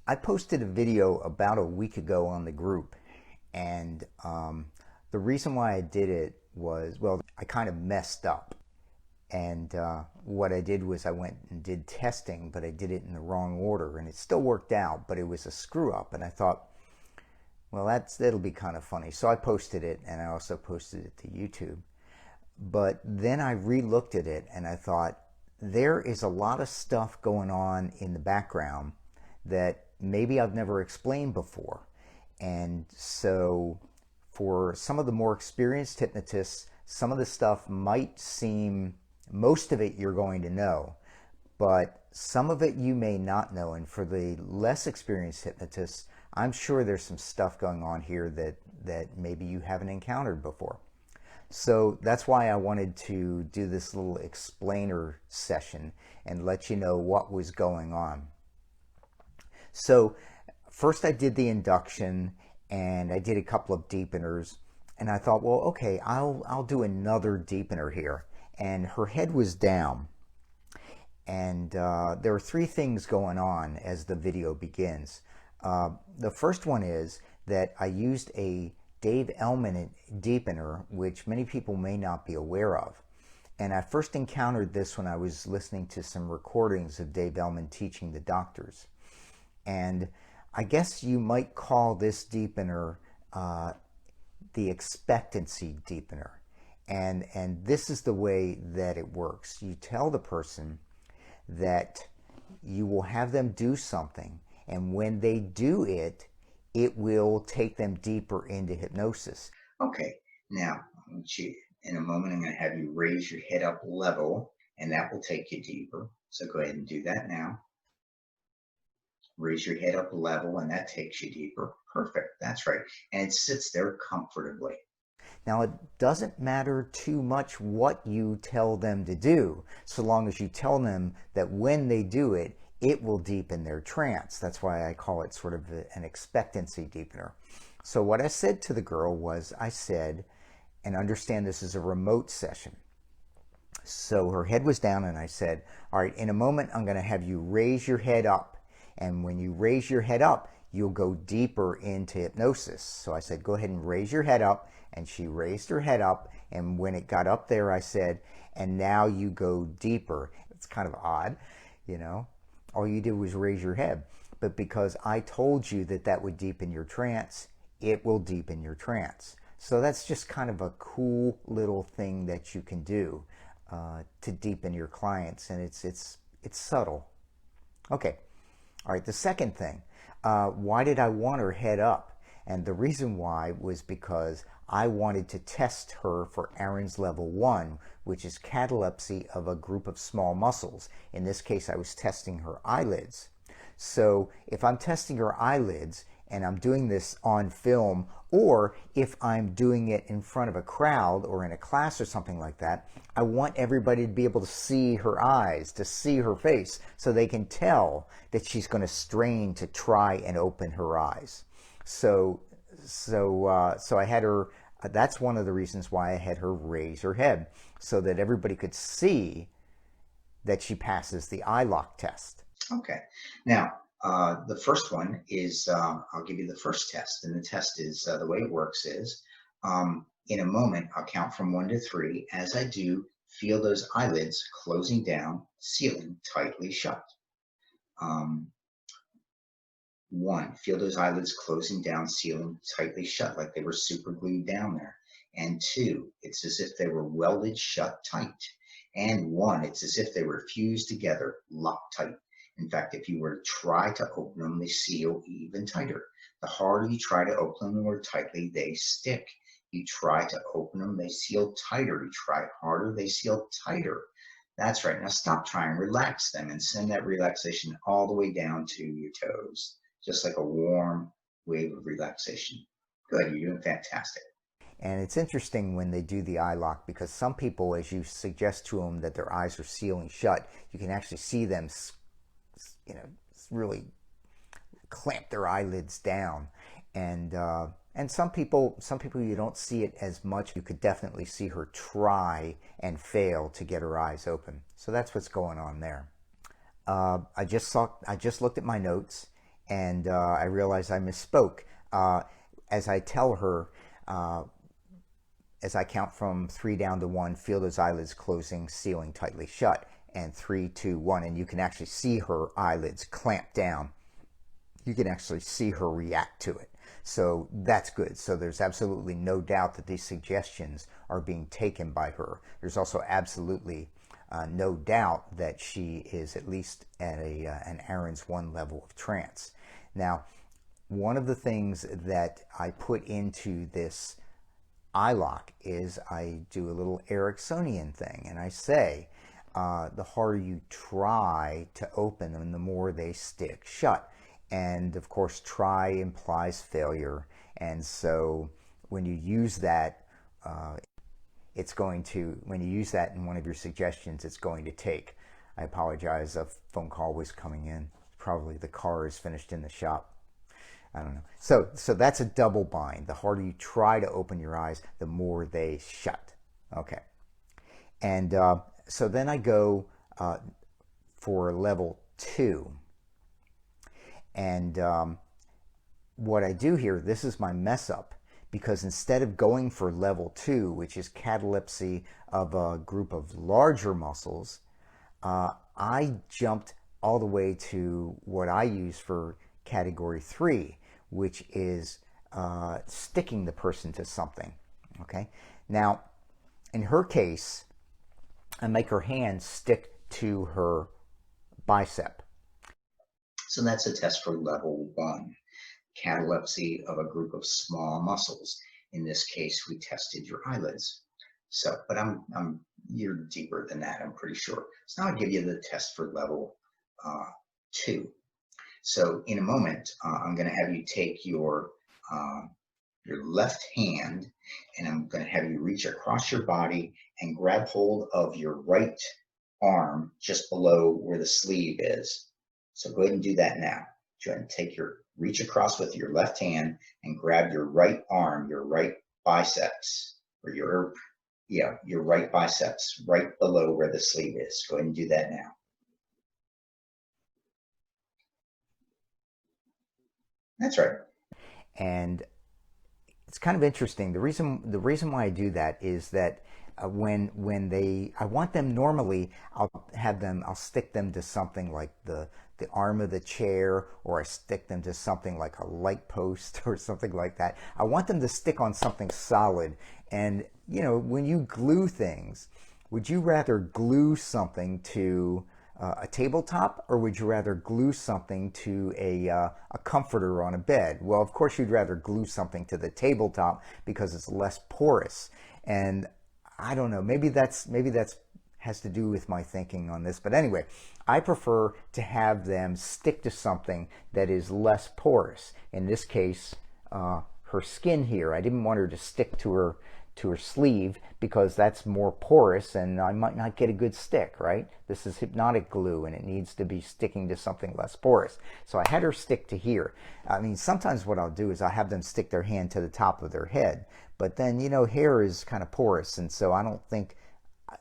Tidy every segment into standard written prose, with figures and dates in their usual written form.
I posted a video about a week ago on the group, and the reason why I did it was, well, I kind of messed up. And what I did was I went and did testing, but I did it in the wrong order, and it still worked out, but it was a screw up. And I thought, well, that'll be kind of funny. So I posted it, and I also posted it to YouTube. But then I re-looked at it, and I thought, there is a lot of stuff going on in the background that maybe I've never explained before. And so for some of the more experienced hypnotists, some of the stuff might seem, most of it you're going to know, but some of it you may not know. And for the less experienced hypnotists, I'm sure there's some stuff going on here that maybe you haven't encountered before. So that's why I wanted to do this little explainer session and let you know what was going on. So first I did the induction, and I did a couple of deepeners, and I thought, well, okay, I'll do another deepener here. And her head was down, and there are three things going on as the video begins. The first one is that I used a Dave Ellman deepener, which many people may not be aware of. And I first encountered this when I was listening to some recordings of Dave Ellman teaching the doctors. And I guess you might call this deepener the expectancy deepener. And this is the way that it works. You tell the person that you will have them do something, and when they do it, it will take them deeper into hypnosis. Okay, now in a moment, I'm going to have you raise your head up level, and that will take you deeper. So go ahead and do that now. Raise your head up level, and that takes you deeper. Perfect. That's right. And it sits there comfortably. Now, it doesn't matter too much what you tell them to do, so long as you tell them that when they do it, it will deepen their trance. That's why I call it sort of an expectancy deepener. So what I said to the girl was, I said, and understand this is a remote session. So her head was down, and I said, all right, in a moment, I'm going to have you raise your head up. And when you raise your head up, you'll go deeper into hypnosis. So I said, go ahead and raise your head up. And she raised her head up. And when it got up there, I said, and now you go deeper. It's kind of odd, you know. All you did was raise your head. But because I told you that that would deepen your trance, it will deepen your trance. So that's just kind of a cool little thing that you can do to deepen your clients. And it's subtle. Okay. All right, the second thing, why did I want her head up? And the reason why was because I wanted to test her for Aaron's level 1, which is catalepsy of a group of small muscles. In this case, I was testing her eyelids. So if I'm testing her eyelids and I'm doing this on film, or if I'm doing it in front of a crowd or in a class or something like that, I want everybody to be able to see her eyes, to see her face, so they can tell that she's going to strain to try and open her eyes. So I had her, that's one of the reasons why I had her raise her head, so that everybody could see that she passes the eye lock test. Okay. Now, the first one is, I'll give you the first test. And the test is, the way it works is, in a moment, I'll count from 1 to 3. As I do, feel those eyelids closing down, sealing tightly shut. 1, feel those eyelids closing down, sealing tightly shut, like they were super glued down there. And 2, it's as if they were welded shut tight. And 1, it's as if they were fused together, locked tight. In fact, if you were to try to open them, they seal even tighter. The harder you try to open them more tightly, they stick. You try to open them, they seal tighter. You try harder, they seal tighter. That's right. Now stop trying, relax them, and send that relaxation all the way down to your toes, just like a warm wave of relaxation. Good, you're doing fantastic. And it's interesting when they do the eye lock, because some people, as you suggest to them that their eyes are sealing shut, you can actually see them, you know, really clamp their eyelids down. And some people you don't see it as much. You could definitely see her try and fail to get her eyes open. So that's what's going on there. I just looked at my notes, and I realized I misspoke. As I tell her, as I count from 3 down to 1, feel those eyelids closing, sealing tightly shut, and 3, 2, 1, and you can actually see her eyelids clamp down. You can actually see her react to it. So that's good. So there's absolutely no doubt that these suggestions are being taken by her. There's also absolutely no doubt that she is at least at an Aaron's 1 level of trance. Now, one of the things that I put into this eye lock is I do a little Ericksonian thing, and I say, the harder you try to open them, the more they stick shut. And of course, try implies failure, and so when you use that, when you use that in one of your suggestions, it's going to take. I apologize, a phone call was coming in. Probably the car is finished in the shop. I don't know. So that's a double bind. The harder you try to open your eyes, the more they shut. Okay. And so then I go for level 2. And what I do here, this is my mess up, because instead of going for level 2, which is catalepsy of a group of larger muscles, I jumped all the way to what I use for category 3, which is sticking the person to something. Okay. Now, in her case, I make her hand stick to her bicep. So that's a test for level 1, catalepsy of a group of small muscles. In this case, we tested your eyelids. So, but you're deeper than that, I'm pretty sure. So now I'll give you the test for level 2. So in a moment, I'm going to have you take your left hand, and I'm going to have you reach across your body and grab hold of your right arm just below where the sleeve is. So go ahead and do that now. Go ahead and reach across with your left hand and grab your right arm, your right biceps, or your right biceps, right below where the sleeve is. Go ahead and do that now. That's right. And it's kind of interesting. The reason why I do that is that I want them normally, I'll stick them to something like the arm of the chair, or I stick them to something like a light post or something like that. I want them to stick on something solid. And when you glue things, would you rather glue something to a tabletop, or would you rather glue something to a comforter on a bed? Well, of course you'd rather glue something to the tabletop because it's less porous. And I don't know, maybe that's has to do with my thinking on this, but anyway, I prefer to have them stick to something that is less porous. In this case, her skin here. I didn't want her to stick to her sleeve because that's more porous and I might not get a good stick, right? This is hypnotic glue and it needs to be sticking to something less porous. So I had her stick to here. I mean, sometimes what I'll do is I'll have them stick their hand to the top of their head, but then, hair is kind of porous, and so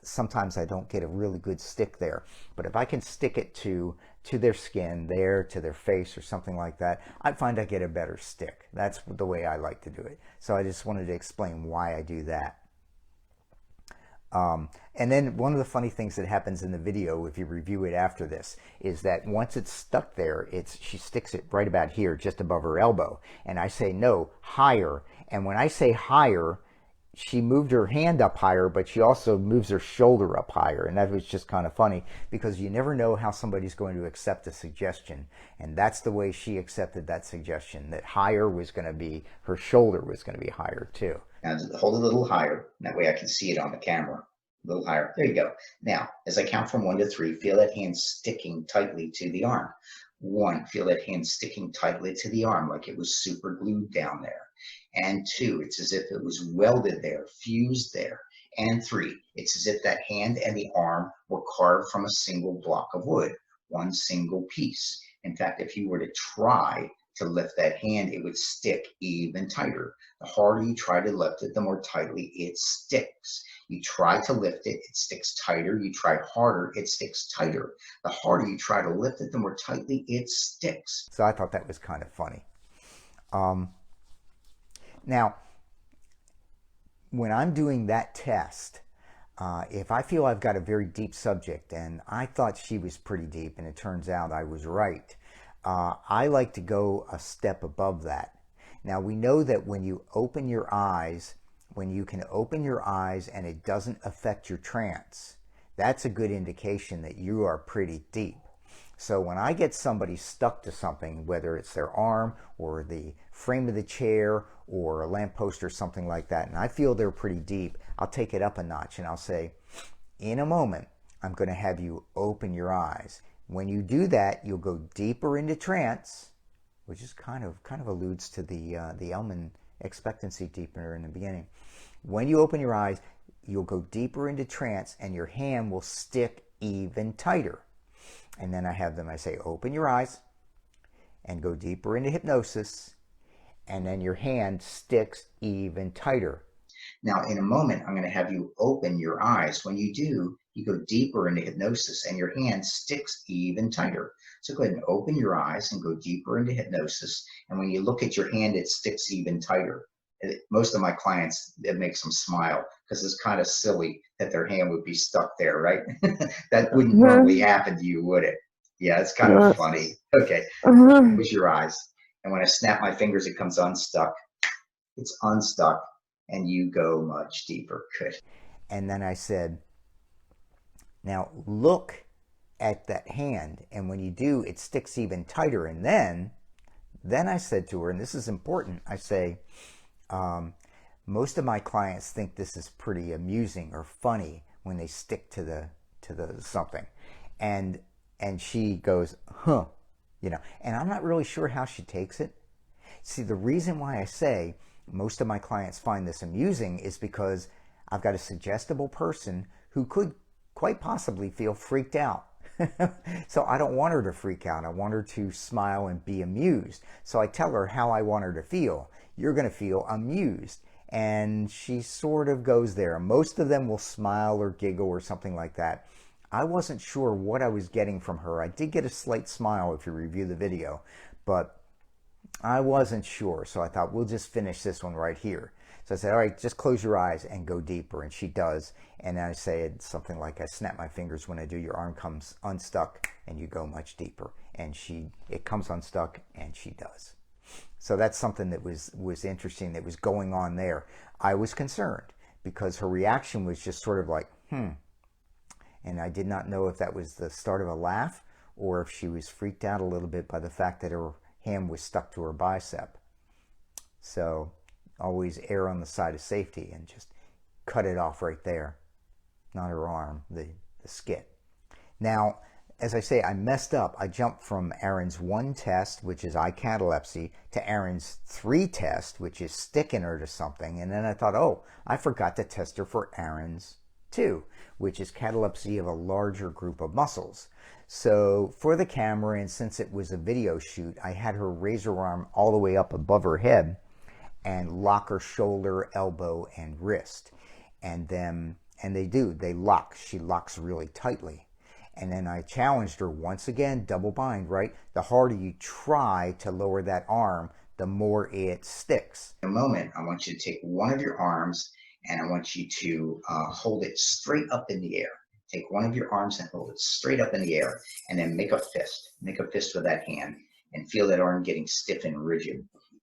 sometimes I don't get a really good stick there. But if I can stick it to their skin there, to their face or something like that, I find I get a better stick. That's the way I like to do it. So I just wanted to explain why I do that. And then one of the funny things that happens in the video, if you review it after this, is that once it's stuck there, she sticks it right about here, just above her elbow. And I say, no, higher. And when I say higher, she moved her hand up higher, but she also moves her shoulder up higher. And that was just kind of funny, because you never know how somebody's going to accept a suggestion. And that's the way she accepted that suggestion, that higher was going to be, her shoulder was going to be higher too. Now hold it a little higher. That way I can see it on the camera. A little higher. There you go. Now, as I count from 1 to 3, feel that hand sticking tightly to the arm. 1, feel that hand sticking tightly to the arm like it was super glued down there. And 2, it's as if it was welded there, fused there. And 3, it's as if that hand and the arm were carved from a single block of wood, one single piece. In fact, if you were to try to lift that hand, it would stick even tighter. The harder you try to lift it, the more tightly it sticks. You try to lift it, it sticks tighter. You try harder, it sticks tighter. The harder you try to lift it, the more tightly it sticks. So I thought that was kind of funny. Now, when I'm doing that test, if I feel I've got a very deep subject, and I thought she was pretty deep, and it turns out I was right, I like to go a step above that. Now, we know that when you open your eyes, when you can open your eyes and it doesn't affect your trance, that's a good indication that you are pretty deep. So when I get somebody stuck to something, whether it's their arm or the frame of the chair or a lamppost or something like that, and I feel they're pretty deep, I'll take it up a notch and I'll say, in a moment, I'm going to have you open your eyes. When you do that, you'll go deeper into trance, which is kind of alludes to the Elman expectancy deepener in the beginning. When you open your eyes, you'll go deeper into trance and your hand will stick even tighter. And then I say, open your eyes and go deeper into hypnosis. And then your hand sticks even tighter. Now, in a moment, I'm going to have you open your eyes. When you do, you go deeper into hypnosis and your hand sticks even tighter. So go ahead and open your eyes and go deeper into hypnosis. And when you look at your hand, it sticks even tighter. Most of my clients, it makes them smile because it's kind of silly that their hand would be stuck there, right? That wouldn't normally happen to you, would it? Yeah, it's kind of funny. Okay, close your eyes. And when I snap my fingers, it comes unstuck. It's unstuck and you go much deeper. Good. And then I said, now look at that hand. And when you do, it sticks even tighter. And then I said to her, and this is important, I say, most of my clients think this is pretty amusing or funny when they stick to the something, and she goes, huh, and I'm not really sure how she takes it. See, the reason why I say most of my clients find this amusing is because I've got a suggestible person who could quite possibly feel freaked out. So I don't want her to freak out. I want her to smile and be amused. So I tell her how I want her to feel. You're going to feel amused. And she sort of goes there. Most of them will smile or giggle or something like that. I wasn't sure what I was getting from her. I did get a slight smile if you review the video, but I wasn't sure. So I thought, we'll just finish this one right here. So I said, all right, just close your eyes and go deeper. And she does. And then I say something like, I snap my fingers when I do, your arm comes unstuck and you go much deeper. And it comes unstuck and she does. So that's something that was interesting that was going on there. I was concerned because her reaction was just sort of like, And I did not know if that was the start of a laugh or if she was freaked out a little bit by the fact that her hand was stuck to her bicep. So always err on the side of safety and just cut it off right there. Not her arm, the skit. Now, as I say, I messed up. I jumped from Aaron's 1 test, which is eye catalepsy, to Aaron's 3 test, which is sticking her to something. And then I thought, oh, I forgot to test her for Aaron's 2, which is catalepsy of a larger group of muscles. So for the camera, and since it was a video shoot, I had her raise her arm all the way up above her head and lock her shoulder, elbow, and wrist. And they lock. She locks really tightly. And then I challenged her once again, double bind, right? The harder you try to lower that arm, the more it sticks. In a moment, I want you to take one of your arms and I want you to hold it straight up in the air. Take one of your arms and hold it straight up in the air and then make a fist. Make a fist with that hand and feel that arm getting stiff and rigid.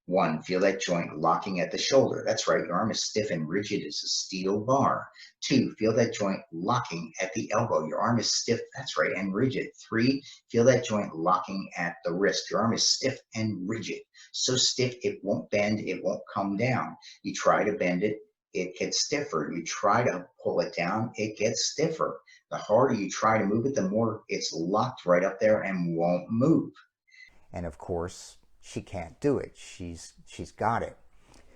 1, feel that joint locking at the shoulder. That's right, your arm is stiff and rigid as a steel bar. 2, feel that joint locking at the elbow. Your arm is stiff, that's right, and rigid. 3, feel that joint locking at the wrist. Your arm is stiff and rigid. So stiff it won't bend, it won't come down. You try to bend it, it gets stiffer. You try to pull it down, it gets stiffer. The harder you try to move it, the more it's locked right up there and won't move. And of course, she can't do it. She's got it.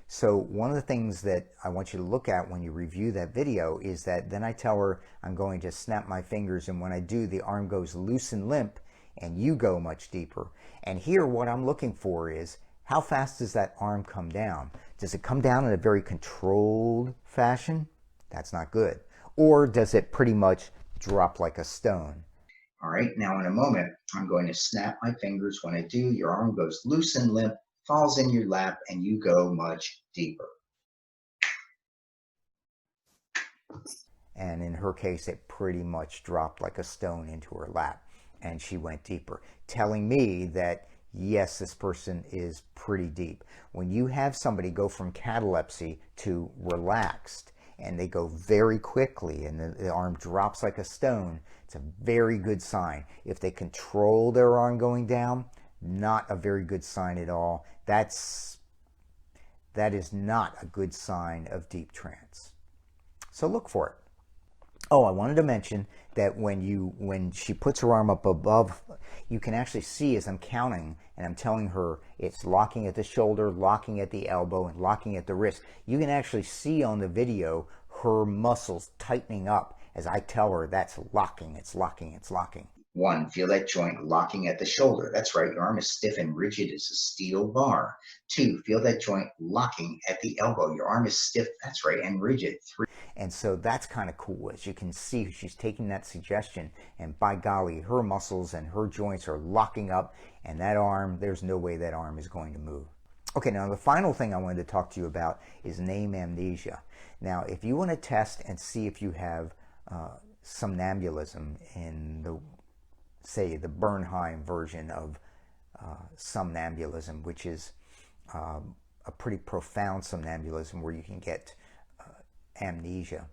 So one of the things that I want you to look at when you review that video is that then I tell her I'm going to snap my fingers, and when I do, the arm goes loose and limp and you go much deeper. And here what I'm looking for is, how fast does that arm come down? Does it come down in a very controlled fashion? That's not good. Or does it pretty much drop like a stone? All right, now in a moment, I'm going to snap my fingers. When I do, your arm goes loose and limp, falls in your lap, and you go much deeper. And in her case, it pretty much dropped like a stone into her lap, and she went deeper, telling me that yes, this person is pretty deep. When you have somebody go from catalepsy to relaxed, and they go very quickly, and the arm drops like a stone, it's a very good sign. If they control their arm going down, not a very good sign at all. That is not a good sign of deep trance. So look for it. Oh, I wanted to mention that when she puts her arm up above, you can actually see as I'm counting and I'm telling her it's locking at the shoulder, locking at the elbow, and locking at the wrist. You can actually see on the video her muscles tightening up as I tell her that's locking, it's locking, it's locking. 1, feel that joint locking at the shoulder. That's right, your arm is stiff and rigid as a steel bar. 2, feel that joint locking at the elbow. Your arm is stiff, that's right, and rigid. 3. And so that's kind of cool. As you can see, she's taking that suggestion, and by golly, her muscles and her joints are locking up, and that arm, there's no way that arm is going to move. Okay, now the final thing I wanted to talk to you about is name amnesia. Now, if you want to test and see if you have somnambulism in the, say, the Bernheim version of somnambulism, which is a pretty profound somnambulism where you can get amnesia.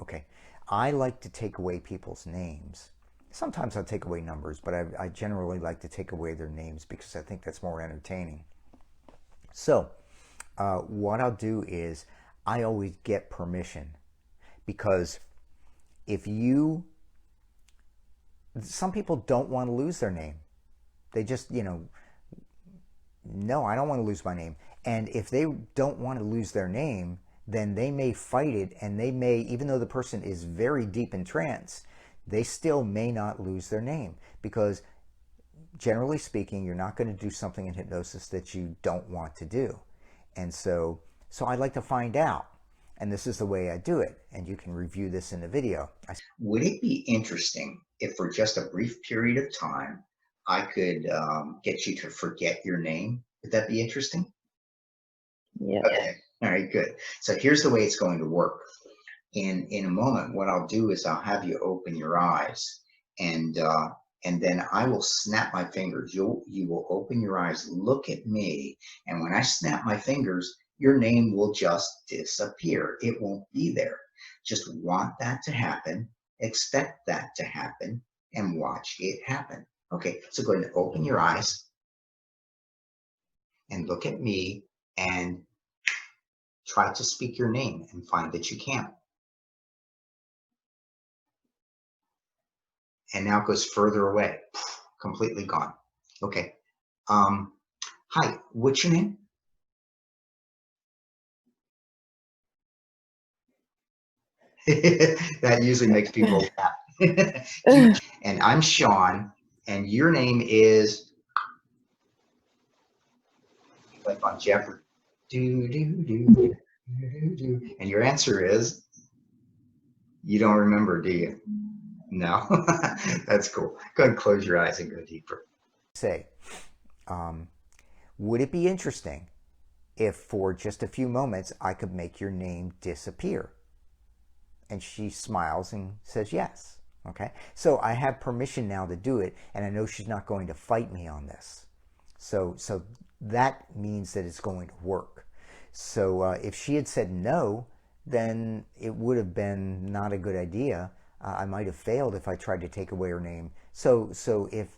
Okay, I like to take away people's names. Sometimes I'll take away numbers, but I generally like to take away their names because I think that's more entertaining. So what I'll do is I always get permission, because if you, some people don't want to lose their name. They just, no, I don't want to lose my name. And if they don't want to lose their name, then they may fight it, and they may, even though the person is very deep in trance, they still may not lose their name, because generally speaking, you're not going to do something in hypnosis that you don't want to do. And so I'd like to find out, and this is the way I do it, and you can review this in the video. Would it be interesting if for just a brief period of time, I could get you to forget your name? Would that be interesting? Yeah. Okay. All right, good. So here's the way it's going to work. In a moment, what I'll do is I'll have you open your eyes, and then I will snap my fingers. You will open your eyes, look at me, and when I snap my fingers, your name will just disappear. It won't be there. Just want that to happen, expect that to happen, and watch it happen. Okay, so go ahead and open your eyes and look at me and try to speak your name and find that you can't. And now it goes further away, completely gone. Okay. Hi, what's your name? That usually makes people laugh. And I'm Sean, and your name is, like on Jeopardy. Do, do, do, do, do, do. And your answer is, you don't remember, do you? No. That's cool. Go ahead and close your eyes and go deeper. Say, would it be interesting if for just a few moments I could make your name disappear? And she smiles and says yes. Okay, so I have permission now to do it, and I know she's not going to fight me on this. So that means that it's going to work. So if she had said no, then it would have been not a good idea. I might have failed if I tried to take away her name. So if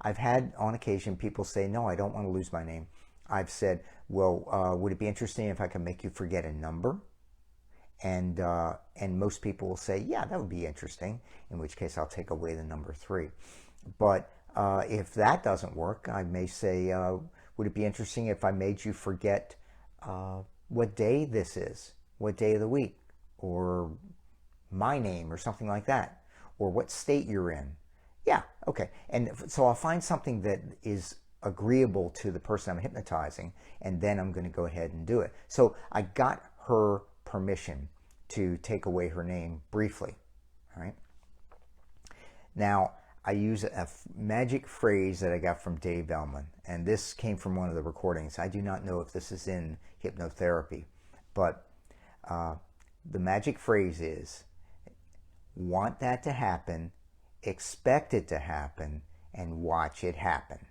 I've had on occasion people say, no, I don't want to lose my name, I've said, well, would it be interesting if I could make you forget a number? And most people will say, yeah, that would be interesting, in which case I'll take away the number 3. But if that doesn't work, I may say, would it be interesting if I made you forget what day this is, what day of the week, or my name, or something like that, or what state you're in? Yeah, okay. And so I'll find something that is agreeable to the person I'm hypnotizing, and then I'm going to go ahead and do it. So I got her permission to take away her name briefly. All right. Now, I use a magic phrase that I got from Dave Ellman, and this came from one of the recordings. I do not know if this is in hypnotherapy, but the magic phrase is, want that to happen, expect it to happen, and watch it happen.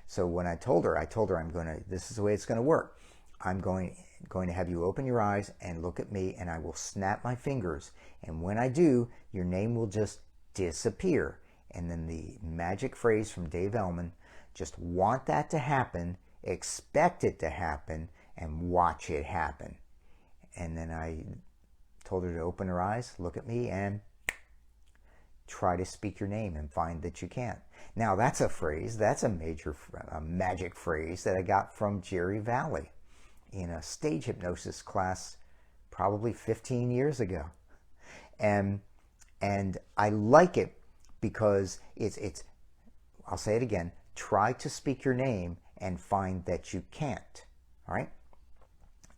So when I told her this is the way it's going to work. I'm going to have you open your eyes and look at me, and I will snap my fingers. And when I do, your name will just disappear. And then the magic phrase from Dave Ellman, just want that to happen, expect it to happen, and watch it happen. And then I told her to open her eyes, look at me, and try to speak your name and find that you can't. Now that's a phrase, that's a magic phrase that I got from Jerry Valley in a stage hypnosis class probably 15 years ago. And I like it because it's I'll say it again, try to speak your name and find that you can't. All right?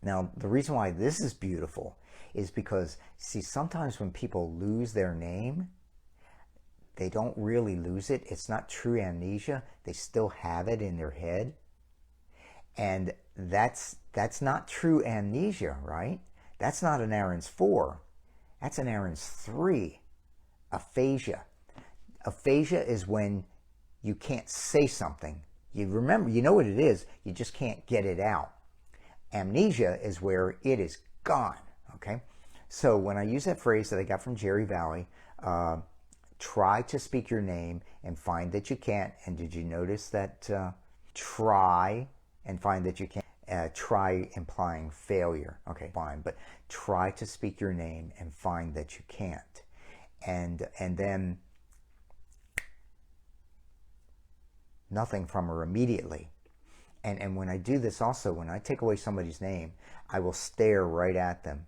Now, the reason why this is beautiful is because, see, sometimes when people lose their name, they don't really lose it. It's not true amnesia. They still have it in their head. And that's not true amnesia, right? That's not an Aaron's 4. That's an Aaron's 3. Aphasia. Aphasia is when you can't say something. You remember, you know what it is, you just can't get it out. Amnesia is where it is gone, okay? So when I use that phrase that I got from Jerry Valley, try to speak your name and find that you can't. And did you notice that try and find that you can't? Try implying failure. Okay, fine, but try to speak your name and find that you can't. And then nothing from her immediately. And when I do this also, when I take away somebody's name, I will stare right at them.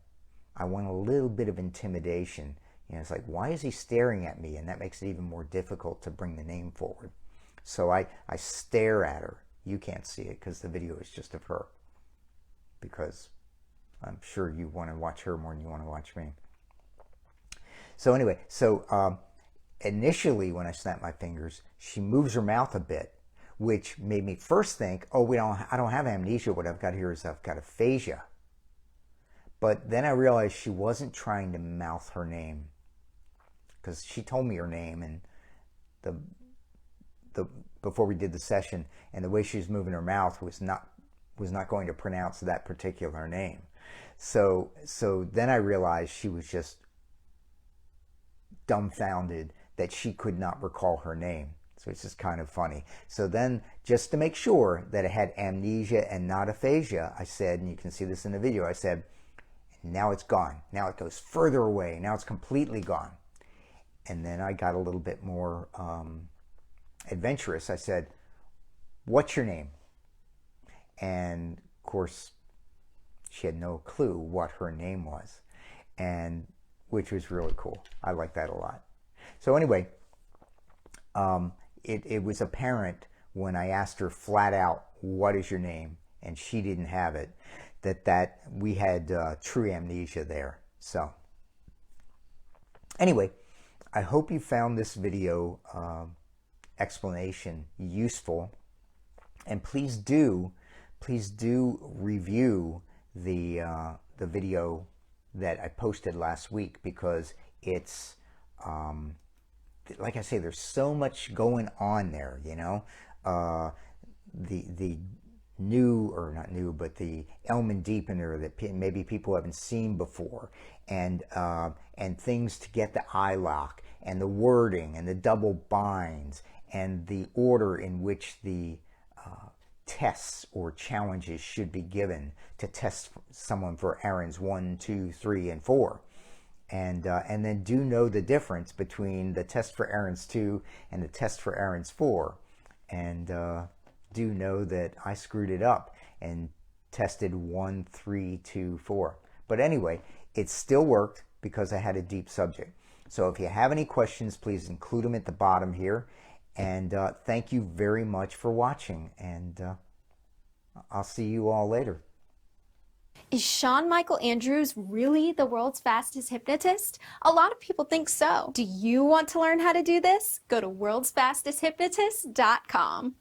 I want a little bit of intimidation. You know, it's like, why is he staring at me? And that makes it even more difficult to bring the name forward. So I stare at her. You can't see it because the video is just of her. Because I'm sure you want to watch her more than you want to watch me. So anyway, initially when I snap my fingers, she moves her mouth a bit, which made me first think, oh, I don't have amnesia. What I've got here is I've got aphasia. But then I realized she wasn't trying to mouth her name, because she told me her name and before we did the session, and the way she was moving her mouth was not going to pronounce that particular name. So then I realized she was just dumbfounded that she could not recall her name. So it's just kind of funny. So then, just to make sure that it had amnesia and not aphasia, I said, and you can see this in the video, I said, now it's gone. Now it goes further away. Now it's completely gone. And then I got a little bit more adventurous. I said, what's your name? And of course, she had no clue what her name was, and which was really cool. I like that a lot. So anyway, it was apparent when I asked her flat out, what is your name? And she didn't have it, that we had true amnesia there. So anyway, I hope you found this video explanation useful, and please do review the video that I posted last week, because it's like I say, there's so much going on there, you know. The new, or not new, but the Ellman deepener that maybe people haven't seen before, and things to get the eye lock, and the wording, and the double binds, and the order in which the tests or challenges should be given to test someone for errands 1, 2, 3, and 4. And then do know the difference between the test for errands 2 and the test for errands 4. And do know that I screwed it up and tested 1, 3, 2, 4. But anyway, it still worked because I had a deep subject. So if you have any questions, please include them at the bottom here. And thank you very much for watching. And I'll see you all later. Is Shawn Michael Andrews really the world's fastest hypnotist? A lot of people think so. Do you want to learn how to do this? Go to worldsfastesthypnotist.com.